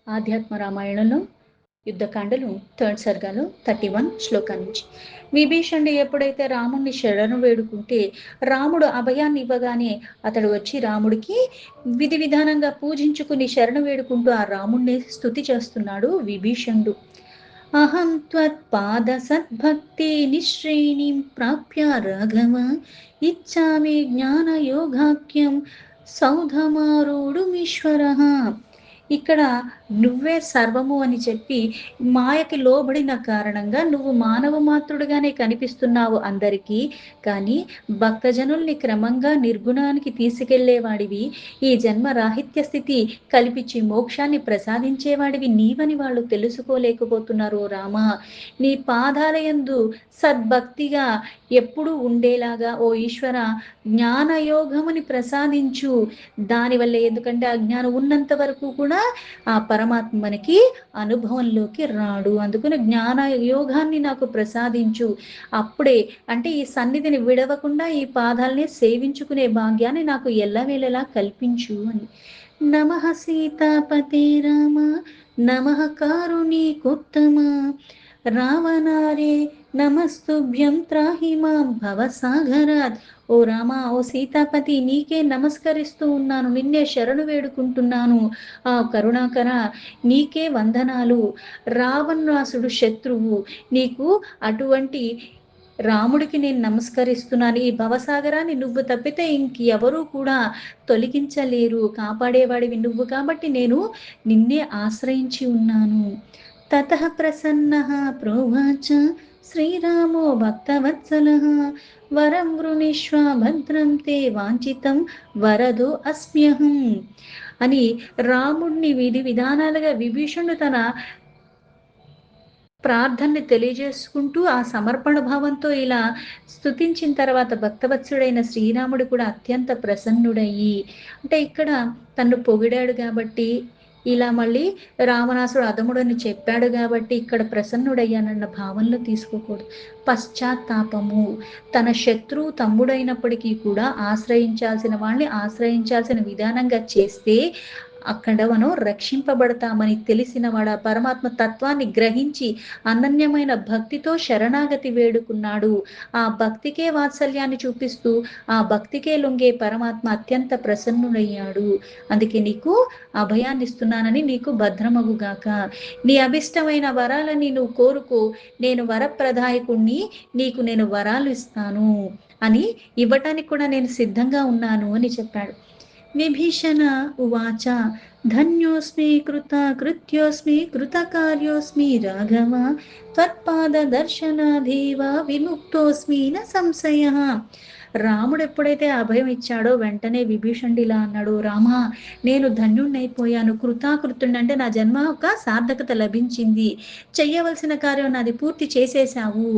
ఆధ్యాత్మ రామాయణంలో యుద్ధకాండలు థర్డ్ సర్గాలో 31 శ్లోకం నుంచి. విభీషణుడు ఎప్పుడైతే రాముణ్ణి శరణు వేడుకుంటే రాముడు అభయాన్ని ఇవ్వగానే అతడు వచ్చి రాముడికి విధి విధానంగా పూజించుకుని శరణు వేడుకుంటూ ఆ రాముణ్ణి స్తుతి చేస్తున్నాడు విభీషణుడు. అహం త్వత్పాద సద్భక్తి నిశ్రేణిం ప్రాప్య రాఘవ ఇచ్చామి జ్ఞాన యోగాఖ్యం సౌధమారూఢుమీశ్వరః. ఇక్కడ నువ్వే సర్వము అని చెప్పి మాయకి లోబడిన కారణంగా నువ్వు మానవ మాత్రుడుగానే కనిపిస్తున్నావు అందరికీ. కానీ భక్తజనుల్ని క్రమంగా నిర్గుణానికి తీసుకెళ్లేవాడివి, ఈ జన్మ రాహిత్య స్థితి కల్పించి మోక్షాన్ని ప్రసాదించేవాడివి నీవని వాళ్ళు తెలుసుకోలేకపోతున్నారు రామ. నీ పాదాలయందు సద్భక్తిగా ఎప్పుడూ ఉండేలాగా ఓ ఈశ్వర జ్ఞానయోగముని ప్రసాదించు. దానివల్ల ఎందుకంటే ఆ జ్ఞానం ఉన్నంత వరకు కూడా ఆ పరమాత్మ మనకి అనుభవంలోకి రాడు. అందుకని జ్ఞాన యోగాన్ని నాకు ప్రసాదించు. అప్పుడే అంటే ఈ సన్నిధిని విడవకుండా ఈ పాదాలని సేవించుకునే భాగ్యాన్ని నాకు ఎల్లవేళలా కల్పించు అని. నమః సీతాపతే రామ నమః కారుణీకోత్తమ రావణారే నమస్తుభ్యం త్రాహి మాం భవసాగరాత్. ఓ రామ, ఓ సీతాపతి, నీకే నమస్కరిస్తూ ఉన్నాను, నిన్నే శరణు వేడుకుంటున్నాను. ఆ కరుణాకర, నీకే వందనాలు. రావణాసుడు శత్రువు, నీకు అటువంటి రాముడికి నేను నమస్కరిస్తున్నాను. ఈ భవసాగరాన్ని నువ్వు తప్పితే ఇంకెవరూ కూడా తొలగించలేరు. కాపాడేవాడివి నువ్వు కాబట్టి నేను నిన్నే ఆశ్రయించి ఉన్నాను. తతః ప్రసన్నః ప్రోవాచ శ్రీరామో భక్తవత్సలః వరం వృణీష్వ భద్రం తే వాంఛితం వరదో అస్మ్యహం అని రాముడిని విధి విధానాలుగా విభీషణుడు తన ప్రార్థనని తెలియజేసుకుంటూ ఆ సమర్పణ భావంతో ఇలా స్తుతించిన తర్వాత భక్తవత్సుడైన శ్రీరాముడు కూడా అత్యంత ప్రసన్నుడయ్యి, అంటే ఇక్కడ తను పొగిడాడు కాబట్టి, ఇలా మళ్ళీ రావణాసుడు అధముడని చెప్పాడు కాబట్టి ఇక్కడ ప్రసన్నుడయ్యానన్న భావనలో తీసుకోకూడదు. పశ్చాత్తాపము, తన శత్రువు తమ్ముడైనప్పటికీ కూడా ఆశ్రయించాల్సిన వాళ్ళని ఆశ్రయించాల్సిన విధానంగా చేస్తే అక్కడ మనం రక్షింపబడతామని తెలిసిన వాడు ఆ పరమాత్మ తత్వాన్ని గ్రహించి అనన్యమైన భక్తితో శరణాగతి వేడుకున్నాడు. ఆ భక్తికే వాత్సల్యాన్ని చూపిస్తూ ఆ భక్తికే లొంగే పరమాత్మ అత్యంత ప్రసన్నుడయ్యాడు. అందుకే నీకు అభయాన్ని ఇస్తున్నానని, నీకు భద్రమగుగాక, నీ అభిష్టమైన వరాలని నువ్వు కోరుకో, నేను వరప్రదాయకుణ్ణి, నీకు నేను వరాలు ఇస్తాను అని ఇవ్వటానికి కూడా నేను సిద్ధంగా ఉన్నాను అని చెప్పాడు. విభీషణ ఉవాచ ధన్యోస్మి కృతకృత్యోస్మి కృతకార్యోస్మి రాఘవ త్వత్పాద దర్శనాధీవ విముక్తోస్మి న సంశయః. రాముడు ఎప్పుడైతే అభయం ఇచ్చాడో వెంటనే విభీషణుడు ఇలా అన్నాడు, రామా, నేను ధన్యుణ్ణైపోయాను, కృతాకృతుణ్ణి, అంటే నా జన్మ ఒక సార్థకత లభించింది, చెయ్యవలసిన కార్యం నాది పూర్తి చేసేశావు.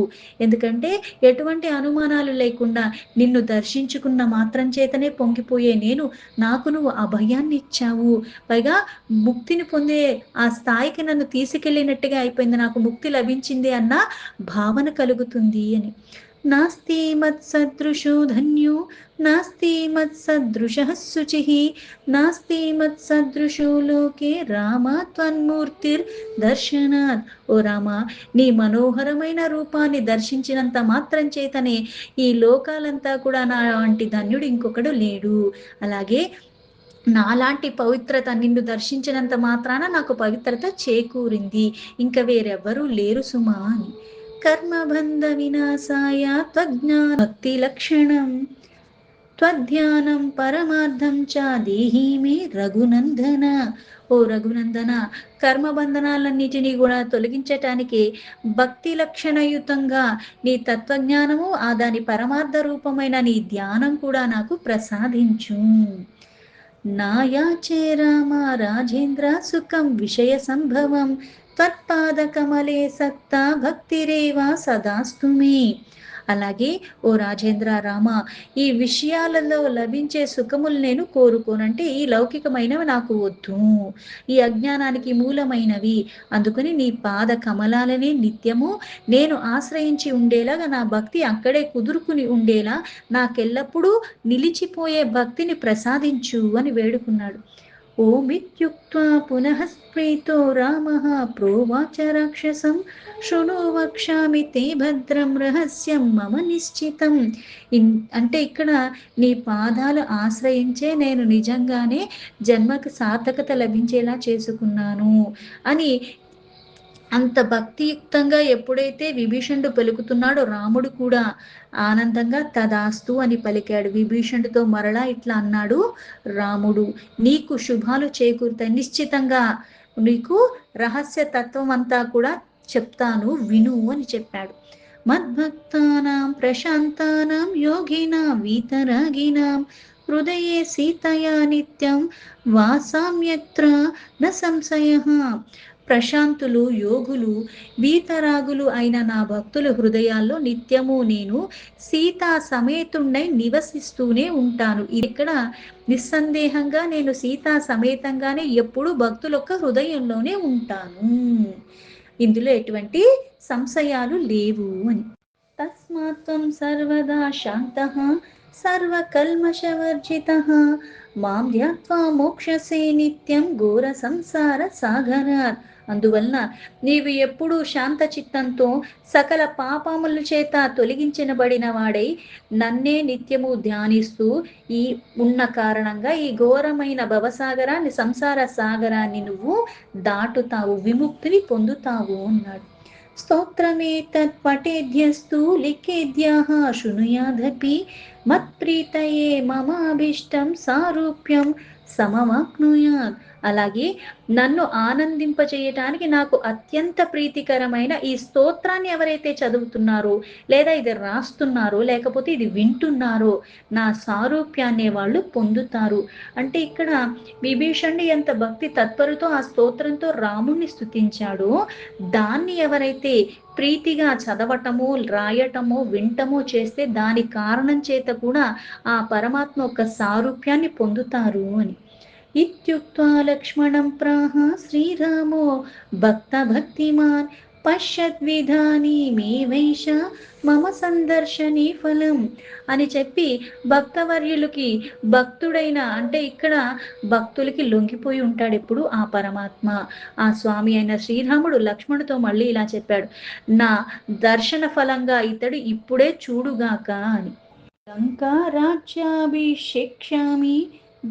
ఎందుకంటే ఎటువంటి అనుమానాలు లేకుండా నిన్ను దర్శించుకున్న మాత్రం చేతనే పొంగిపోయే నేను, నాకు నువ్వు అభయాన్ని ఇచ్చావు, పైగా ముక్తిని పొందే ఆ స్థాయికి నన్ను తీసుకెళ్ళినట్టుగా అయిపోయింది, నాకు ముక్తి లభించింది అన్న భావన కలుగుతుంది అని. నాస్తి మత్సదృశో ధన్యో నాస్తి మత్సదృశః శుచిః నాస్తి మత్సదృశో లోకే రామ త్వన్మూర్తిర్ దర్శనాత్. ఓ రామ, నీ మనోహరమైన రూపాన్ని దర్శించినంత మాత్రం చేతనే ఈ లోకాలంతా కూడా నా వంటి ధన్యుడు ఇంకొకడు లేడు. అలాగే నాలాంటి పవిత్రత నిన్ను దర్శించినంత మాత్రాన నాకు పవిత్రత చేకూరింది, ఇంకా వేరెవ్వరూ లేరు సుమా అని. కర్మబంధ వినాశాయ త్వజ్ఞాన భక్తి లక్షణం త్వధ్యానం పరమార్థం చ దేహి మే రఘునందన. ఓ రఘునందన, కర్మబంధనాలన్నిటినీ కూడా తొలగించటానికి భక్తి లక్షణయుతంగా నీ తత్వజ్ఞానము, ఆ దాని పరమార్థ రూపమైన నీ ధ్యానం కూడా నాకు ప్రసాదించు. నాయాచే రామ రాజేంద్ర సుఖం విషయ సంభవం త్వత్పాద కమలే సక్త భక్తిరేవా సదాస్తు మే. అలాగే ఓ రాజేంద్ర రామ, ఈ విషయాలలో లభించే సుఖములు నేను కోరుకోనంటే ఈ లౌకికమైనవి నాకు వద్దు, ఈ అజ్ఞానానికి మూలమైనవి. అందుకని నీ పాద కమలాలనే నిత్యము నేను ఆశ్రయించి ఉండేలాగా, నా భక్తి అక్కడే కుదురుకుని ఉండేలా నాకెల్లప్పుడూ నిలిచిపోయే భక్తిని ప్రసాదించు అని వేడుకున్నాడు. ఓమిత్యుక్త్వా పునః స్ప్రీతో రామః ప్రోవాచ రాక్షసం శృణు వక్ష్యామి తే భద్రం రహస్యం మమ నిశ్చితం. అంటే ఇక్కడ నీ పాదాలు ఆశ్రయించే నేను నిజంగానే జన్మకు సార్థకత లభించేలా చేసుకున్నాను అని అంత భక్తియుక్తంగా ఎప్పుడైతే విభీషణుడు పలుకుతున్నాడో రాముడు కూడా ఆనందంగా తదాస్తు అని పలికాడు. విభీషణుడితో మరలా ఇట్లా అన్నాడు రాముడు, నీకు శుభాలు చేకూరుతాయి, నిశ్చితంగా నీకు రహస్య తత్వం అంతా కూడా చెప్తాను విను అని చెప్పాడు. మద్భక్తానాం ప్రశాంతానాం యోగినాం వీతరాగినాం హృదయే సీతయా నిత్యం వాసామ్యత్ర న సంశయః. ప్రశాంతులు, యోగులు, వీతరాగులు అయిన నా భక్తుల హృదయాల్లో నిత్యము నేను సీతా సమేతుణ్ణై నివసిస్తూనే ఉంటాను. ఇక్కడ నిస్సందేహంగా నేను సీతా సమేతంగానే ఎప్పుడు భక్తులొక్క హృదయంలోనే ఉంటాను, ఇందులో ఎటువంటి సంశయాలు లేవు అని. తస్మాత్వం సర్వదా శాంతః సర్వకల్మషవర్జితః మాం ధ్యాత్వా మోక్షసే నిత్యం ఘోర సంసార సాగరాత్. అందువలన నీవు ఎప్పుడూ శాంత చిత్తంతో సకల పాపముల చేత తొలగించబడిన వాడై నన్నే నిత్యము ధ్యానిస్తూ ఈ ఉన్న కారణంగా ఈ ఘోరమైన భవసాగరాన్ని, సంసార సాగరాన్ని నువ్వు దాటుతావు, విముక్తిని పొందుతావు అన్నాడు. స్తోత్రమేతత్ పఠేద్యస్తు లిఖేద్యాః శృణుయాదపి మత్ప్రీతయే మమాభీష్టం సారూప్యం సమవాప్నుయాత్. అలాగే నన్ను ఆనందింపచేయటానికి నాకు అత్యంత ప్రీతికరమైన ఈ స్తోత్రాన్ని ఎవరైతే చదువుతున్నారో, లేదా ఇది రాస్తున్నారో, లేకపోతే ఇది వింటున్నారో, నా సారూప్యాన్ని వాళ్ళు పొందుతారు. అంటే ఇక్కడ విభీషణుడు ఎంత భక్తి తత్పరుతో ఆ స్తోత్రంతో రాముణ్ణి స్తుతించాడో, దాన్ని ఎవరైతే ప్రీతిగా చదవటమో, రాయటమో, వింటమో చేస్తే దాని కారణం చేత కూడా ఆ పరమాత్మ యొక్క సారూప్యాన్ని పొందుతారు అని. ఇత్యుక్త్వా లక్ష్మణం ప్రాహ శ్రీరామో భక్త భక్తిమాన్ పశ్యద్విధానీమేవైష మమ సందర్శనీ ఫలం అని చెప్పి భక్తవర్యులకి, భక్తుడైన అంటే ఇక్కడ భక్తులకి లొంగిపోయి ఉంటాడు ఎప్పుడు ఆ పరమాత్మ. ఆ స్వామి అయిన శ్రీరాముడు లక్ష్మణుడితో మళ్ళీ ఇలా చెప్పాడు, నా దర్శన ఫలంగా ఇతడు ఇప్పుడే చూడుగాక అని. లంకా రాజ్యాభిషేక్ష్యామి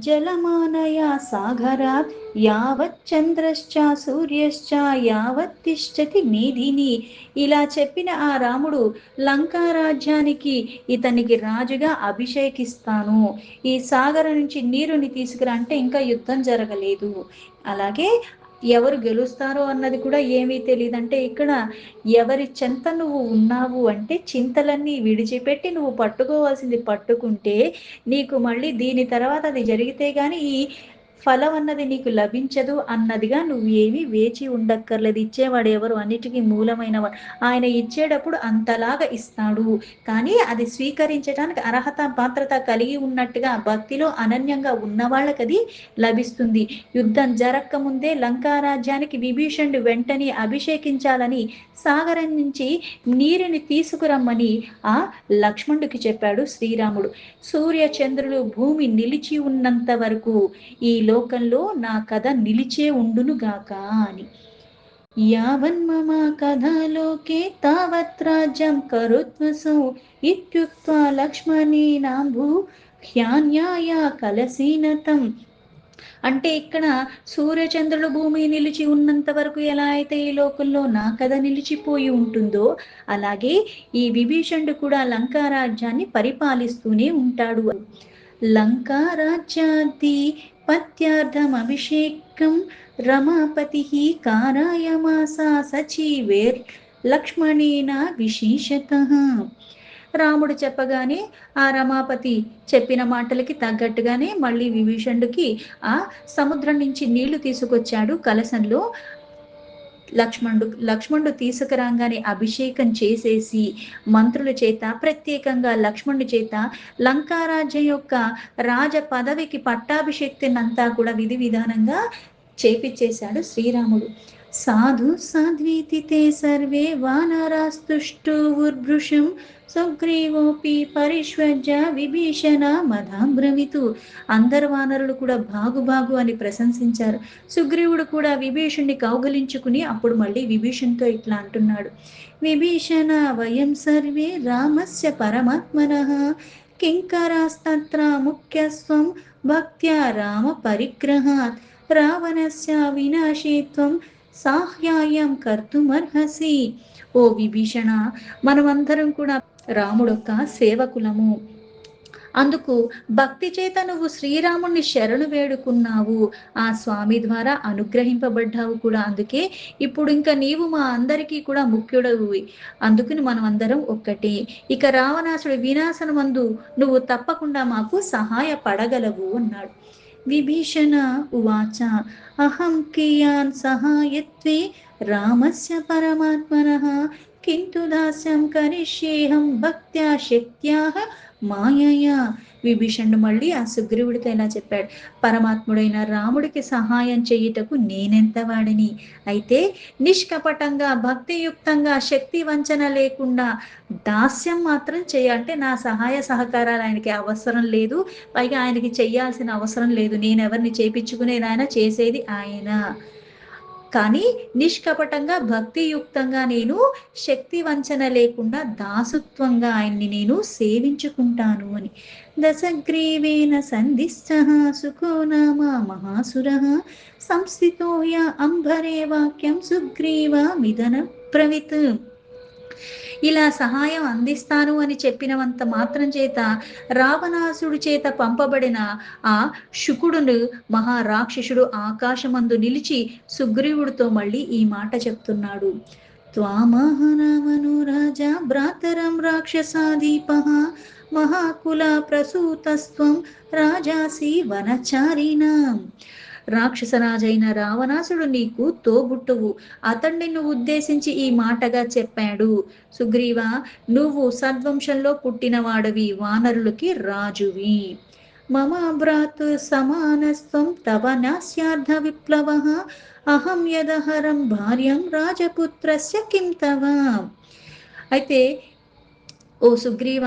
జలమానయా సాగరాత్ యావత్ చంద్రశ్చ సూర్యశ్చ యావత్ తిష్టతి మేదిని. ఇలా చెప్పిన ఆ రాముడు లంకా రాజ్యానికి ఇతనికి రాజుగా అభిషేకిస్తాను, ఈ సాగరం నుంచి నీరుని తీసుకురా అంటే ఇంకా యుద్ధం జరగలేదు, అలాగే ఎవరు గెలుస్తారో అన్నది కూడా ఏమీ తెలియదంటే ఇక్కడ ఎవరి చెంత నువ్వు ఉన్నావు అంటే చింతలన్నీ విడిచిపెట్టి నువ్వు పట్టుకోవాల్సింది పట్టుకుంటే నీకు మళ్ళీ దీని తర్వాత అది జరిగితే గాని ఈ ఫలం అన్నది నీకు లభించదు అన్నదిగా నువ్వు ఏమీ వేచి ఉండక్కర్లేదు. ఇచ్చేవాడు ఎవరు, అన్నిటికీ మూలమైన వాడు ఆయన. ఇచ్చేటప్పుడు అంతలాగా ఇస్తాడు, కానీ అది స్వీకరించడానికి అర్హత పాత్రత కలిగి ఉన్నట్టుగా భక్తిలో అనన్యంగా ఉన్న వాళ్ళకి అది లభిస్తుంది. యుద్ధం జరక్క ముందే లంకా రాజ్యానికి విభీషణుడు వెంటనే అభిషేకించాలని సాగరం నుంచి నీరుని తీసుకురమ్మని ఆ లక్ష్మణుడికి చెప్పాడు శ్రీరాముడు. సూర్య చంద్రులు భూమి నిలిచి ఉన్నంత వరకు ఈ లోకంలో నా కథ నిలిచే ఉండునుగాక అని. యావన్మమ కథలోకే తావత్ రాజ్యం కరుత్వసౌ ఇత్యుక్త్వా లక్ష్మణేనాంబు హ్యాన్యాయ కలసీనతం. అంటే ఇక్కడ సూర్యచంద్రులు భూమి నిలిచి ఉన్నంత వరకు ఎలా అయితే ఈ లోకంలో నా కథ నిలిచిపోయి ఉంటుందో, అలాగే ఈ విభీషణుడు కూడా లంకా రాజ్యాన్ని పరిపాలిస్తూనే ఉంటాడు. లంకా రాజ్యాది పత్యార్థం అభిషేకం రమాపతి కారాయమాసా సచివేర్ లక్ష్మణేన విశేషతః. రాముడు చెప్పగానే ఆ రమాపతి చెప్పిన మాటలకి తగ్గట్టుగానే మళ్ళీ విభీషణుడికి ఆ సముద్రం నుంచి నీళ్లు తీసుకొచ్చాడు కలశంలో. లక్ష్మణుడు తీసుకురాగానే అభిషేకం చేసేసి మంత్రుల చేత, ప్రత్యేకంగా లక్ష్మణుడి చేత లంకారాజ్యం యొక్క రాజ పదవికి పట్టాభిషేక్తినంతా కూడా విధి విధానంగా చేపిచ్చేశాడు శ్రీరాముడు. సాధు సాధ్వీతి తే సర్వే వానరాస్తుష్టూర్భృశం సుగ్రీవోపి పరిష్వజ్య విభీషణ మధాబ్రవితు. అందరు వానరులు కూడా బాగు బాగు అని ప్రశంసించారు. సుగ్రీవుడు కూడా విభీషణ్ణి కౌగలించుకుని అప్పుడు మళ్ళీ విభీషణ్తో ఇట్లా అంటున్నాడు. విభీషణ వయం సర్వే రామస్య పరమాత్మనః కింకరాస్తత్ర ముఖ్యస్వం భక్త్యా రామ పరిగ్రహాత్ రావణస్య వినాశేత్వం సాహ్యాయం కర్తుమర్హసి. ఓ విభీషణ, మనమందరం కూడా రాముడొక్క సేవకులము. అందుకు భక్తి చేత నువ్వు శ్రీరాముణ్ణి శరణు వేడుకున్నావు. ఆ స్వామి ద్వారా అనుగ్రహింపబడ్డావు కూడా. అందుకే ఇప్పుడు ఇంకా నీవు మా అందరికీ కూడా ముఖ్యుడవు. అందుకని మనం అందరం ఒక్కటే. ఇక రావణాసుడి వినాశనమందు నువ్వు తప్పకుండా మాకు సహాయపడగలవు అన్నాడు. విభీషణ ఉవాచ అహం కియాన్ సహాయత్వే రామస్య పరమాత్మనః కింతు దాస్యం కరిష్యేహం భక్త్యా శక్త్యాః మాయయా. విభీషణుడు మళ్ళీ ఆ సుగ్రీవుడితో ఇలా చెప్పాడు. పరమాత్ముడైన రాముడికి సహాయం చేయుటకు నేనెంత వాడిని. అయితే నిష్కపటంగా భక్తియుక్తంగా శక్తి వంచన లేకుండా దాస్యం మాత్రం అంటే నా సహాయ సహకారాలు ఆయనకి అవసరం లేదు. పైగా ఆయనకి చెయ్యాల్సిన అవసరం లేదు. నేనెవరిని చేపించుకునేది ఆయన, చేసేది ఆయన. కానీ నిష్కపటంగా భక్తియుక్తంగా నేను శక్తి వంచన లేకుండా దాసుత్వంగా ఆయన్ని నేను సేవించుకుంటాను అని. దశగ్రీవేన సంధిస్థః సుఖో నామ మహాసురః సంస్థితో అంబరే వాక్యం సుగ్రీవ మిదన ప్రవిత్. ఇలా సహాయం అందిస్తాను అని చెప్పినంత మాత్రం చేత రావణాసుడి చేత పంపబడిన ఆ శుకుడును మహారాక్షసుడు ఆకాశమందు నిలిచి సుగ్రీవుడితో మళ్ళీ ఈ మాట చెప్తున్నాడు. త్వామహనమను రాజా భ్రాతరం రాక్షసాదీపః మహాకుల ప్రసూతస్త్వం రాజాసి వనచారిణాం. రాక్షసరాజైన రావణాసుడు నీకు తోబుట్టువు. అతన్ని నువ్వు ఉద్దేశించి ఈ మాటగా చెప్పాడు. సుగ్రీవ, నువ్వు సద్వంశంలో పుట్టినవాడవి, వానరులకి రాజువి. మమ భ్రాతు సమానస్త్వం తవ నాస్యార్థ విప్లవః అహం యదహరం భార్యం రాజపుత్రస్య కిం తవ. అయితే ఓ సుగ్రీవ,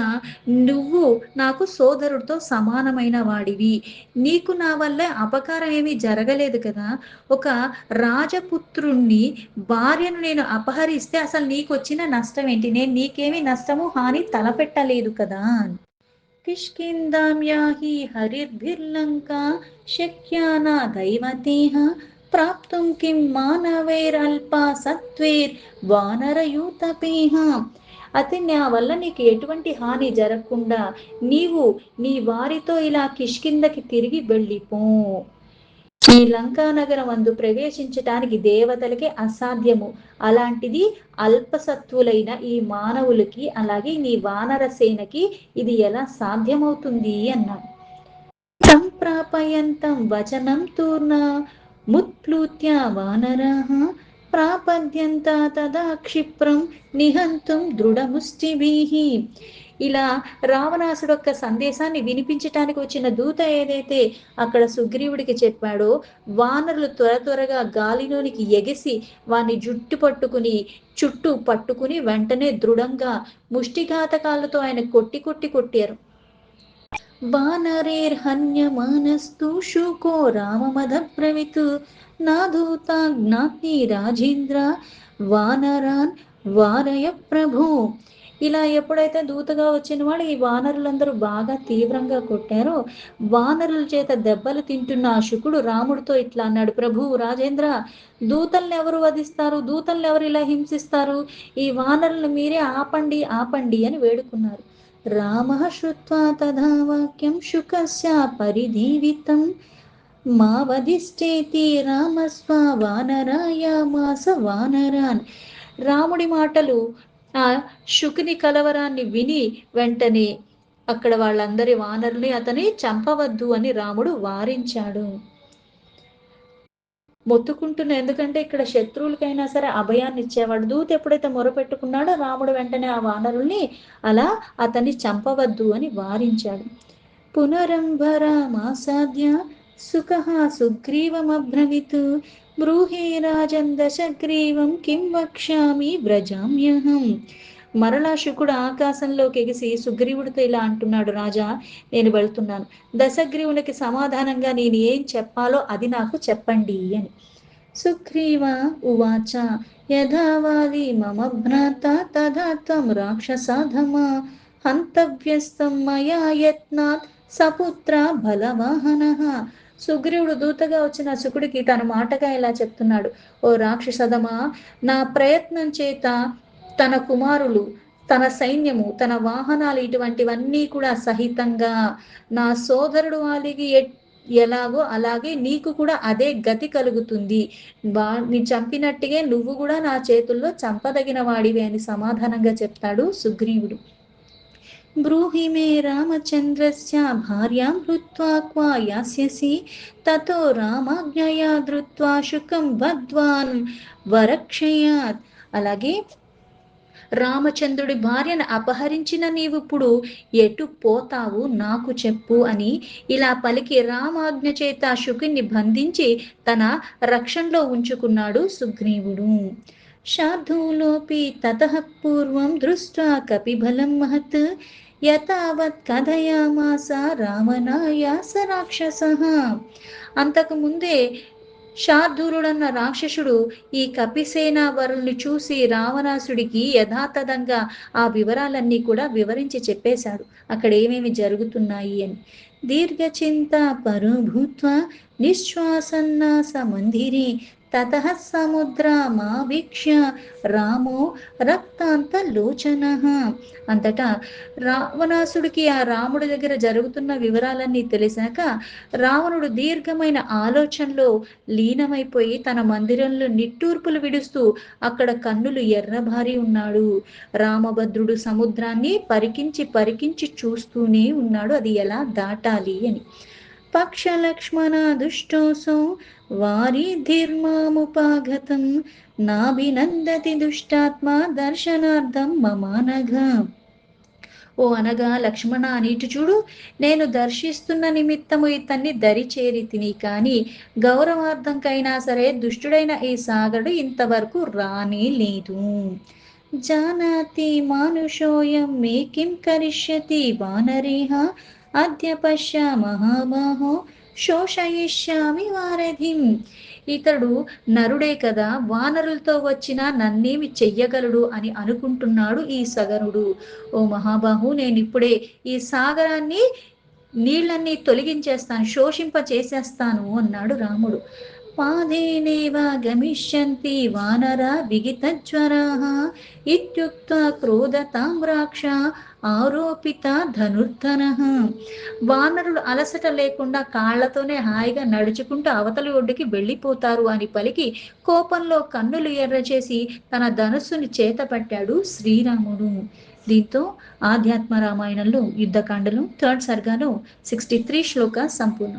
నువ్వు నాకు సోదరుడితో సమానమైన వాడివి. నీకు నా వల్ల అపకారం ఏమీ జరగలేదు కదా. ఒక రాజపుత్రుణ్ణి భార్యను నేను అపహరిస్తే అసలు నీకు వచ్చిన నష్టం ఏంటి? నేను నీకేమీ నష్టము హాని తలపెట్టలేదు కదా. కిష్కిందాం యాహి హరిర్భిర్లంకా శక్యానా దైవతేహ ప్రాప్తుం కిం మానవైరల్పా సత్వేర్ వానరయూతపేహ. అయితే నా వల్ల నీకు ఎటువంటి హాని జరగకుండా నీవు నీ వారితో ఇలా కిష్కిందకి తిరిగి వెళ్ళిపో. ఈ లంకా నగరం అందు ప్రవేశించటానికి దేవతలకి అసాధ్యము. అలాంటిది అల్పసత్వులైన ఈ మానవులకి, అలాగే నీ వానర సేనకి ఇది ఎలా సాధ్యమవుతుంది అన్నాడు. సంప్రాపయంతం వచనం తూర్ణ ముత్ప్లూత్య వానరాః ప్రాపద్యంత తదా క్షిప్రం నిహంతుం దృఢముష్టిభిః. ఇలా రావణాసుడు యొక్క సందేశాన్ని వినిపించటానికి వచ్చిన దూత ఏదైతే అక్కడ సుగ్రీవుడికి చెప్పాడో, వానరులు త్వర త్వరగా గాలిలోనికి ఎగిసి వాని జుట్టు పట్టుకుని చుట్టూ పట్టుకుని వెంటనే దృఢంగా ముష్టిఘాతకాలతో ఆయన కొట్టారు. వానరేర్హన్యమానస్తు శుకో రామమదబ్రవిత్ నాధూతా జ్ఞాతి రాజేంద్ర వానరాన్ వారయ ప్రభు. ఇలా ఎప్పుడైతే దూతగా వచ్చిన వాడు ఈ వానరులందరూ బాగా తీవ్రంగా కొట్టారో, వానరుల చేత దెబ్బలు తింటున్న ఆ శుకుడు రాముడితో ఇట్లా అన్నాడు. ప్రభు రాజేంద్ర, దూతల్ని ఎవరు వధిస్తారు? దూతల్ని ఎవరు ఇలా హింసిస్తారు? ఈ వానరులను మీరే ఆపండి ఆపండి అని వేడుకున్నారు. రామః శ్రుత్వా తథా వాక్యం శుకస్య పరిదీవితం మా వధిష్ఠేతి రామస్వ వానరాయామాస వానరాన్. రాముడి మాటలు ఆ శుకుని కలవరాన్ని విని వెంటనే అక్కడ వాళ్ళందరి వానరుని అతని చంపవద్దు అని రాముడు వారించాడు. మొత్తుకుంటున్న, ఎందుకంటే ఇక్కడ శత్రువులకైనా సరే అభయాన్ని ఇచ్చేవాడు. దూత ఎప్పుడైతే మొరపెట్టుకున్నాడో రాముడు వెంటనే ఆ వానరుల్ని అలా అతన్ని చంపవద్దు అని వారించాడు. పునరంభరామాసాద్య సుఖః సుగ్రీవమబ్రవీత్ బ్రూహే రాజన్ దశగ్రీవం కిం వక్ష్యామి వ్రజామ్యహం. మరలా శుకుడు ఆకాశంలోకి ఎగిసి సుగ్రీవుడితో ఇలా అంటున్నాడు, రాజా నేను వెళ్తున్నాను, దశగ్రీవునికి సమాధానంగా నేను ఏం చెప్పాలో అది నాకు చెప్పండి అని. సుగ్రీవ ఉవాచ యథావాలి మమ భ్రాత తథా త్వం రాక్షసాధమా హంతవ్యస్తం మయా యత్నాత్ సపుత్ర బలవాహనః. సుగ్రీవుడు దూతగా వచ్చిన శుకుడికి తన మాటగా ఇలా చెప్తున్నాడు, ఓ రాక్షసదమా, నా ప్రయత్నం చేత తన కుమారులు, తన సైన్యము, తన వాహనాలు ఇటువంటివన్నీ కూడా సహితంగా నా సోదరుడు వాలికి ఎలాగో అలాగే నీకు కూడా అదే గతి కలుగుతుంది. నీ చంపినట్టుగా నువ్వు కూడా నా చేతుల్లో చంపదగిన వాడివి అని సమాధానంగా చెప్తాడు సుగ్రీవుడు. బ్రూహి మే రామచంద్రస్య భార్యాం హృత్వా క్వా యాస్యసి తతో రామాజ్ఞయా ధృత్వా శుకం వద్వాన్ వరక్షయాత్. అలాగే రామచంద్రుడి భార్యను అపహరించిన నీవిప్పుడు ఎటు పోతావు నాకు చెప్పు అని ఇలా పలికి రామాజ్ఞ చేత శుకుని బంధించి తన రక్షణలో ఉంచుకున్నాడు సుగ్రీవుడు. శార్దూలోపి తతః పూర్వం దృష్ట్వా కపిబలం మహత్ యతావత్ కథయామాస రావణాయాస రాక్షసః. అంతకు ముందే శార్దూలుడన్న రాక్షసుడు ఈ కపిసేనా వరుల్ని చూసి రావణాసుడికి యథాతథంగా ఆ వివరాలన్నీ కూడా వివరించి చెప్పేశాడు, అక్కడ ఏమేమి జరుగుతున్నాయి అని. దీర్ఘచింత పరో భూత్వా నిశ్వాసన్నాస మందిరే తతః సముద్రమావీక్ష్య రామో రక్తాంత లోచనః. అంతటా రావణాసుడికి ఆ రాముడి దగ్గర జరుగుతున్న వివరాలన్నీ తెలిసాక రావణుడు దీర్ఘమైన ఆలోచనలో లీనమైపోయి తన మందిరంలో నిట్టూర్పులు విడుస్తూ అక్కడ కన్నులు ఎర్రబారి ఉన్నాడు. రామభద్రుడు సముద్రాన్ని పరికించి పరికించి చూస్తూనే ఉన్నాడు, అది ఎలా దాటాలి అని. పక్షలక్ష్మణ దుష్టోసో వారిధిర్మాముపాగతం నాభినందతి దుష్టాత్మ దర్శనార్థం మమానఘ. ఓ అనగా లక్ష్మణ నీటి చూడు, నేను దర్శిస్తున్న నిమిత్తము ఇతన్ని దరి చేరి తిని, కానీ గౌరవార్థంకైనా సరే దుష్టుడైన ఈ సాగరుడు ఇంతవరకు రానే లేదు. జానాతి మానుషోయం మే కిం కరిష్యతి వానరేహ అద్య పశ్య మహాబాహో శోషయిష్యామి వారధిం. ఇతడు నరుడే కదా, వానరులతో వచ్చిన నన్నేమి చెయ్యగలడు అని అనుకుంటున్నాడు ఈ సగరుడు. ఓ మహాబాహు, నేను ఇప్పుడే ఈ సాగరాన్ని నీళ్ళన్నీ తొలగించేస్తాను, శోషింప చేసేస్తాను అన్నాడు రాముడు. పాదేనేవ గమిష్యంతి వానర విగితజ్వరాః ఇత్యుక్త్వా క్రోధతాం రాక్ష ఆరోపిత ధనుర్ధనః. వానరులు అలసట లేకుండా కాళ్లతోనే హాయిగా నడుచుకుంటూ అవతలి ఒడ్డుకి వెళ్ళిపోతారు అని పలికి కోపంలో కన్నులు ఎర్రచేసి తన ధనుస్సుని చేతపట్టాడు శ్రీరాముడు. దీంతో ఆధ్యాత్మ రామాయణంలో యుద్ధకాండలో 3rd సర్గాలో 63 శ్లోక సంపూర్ణం.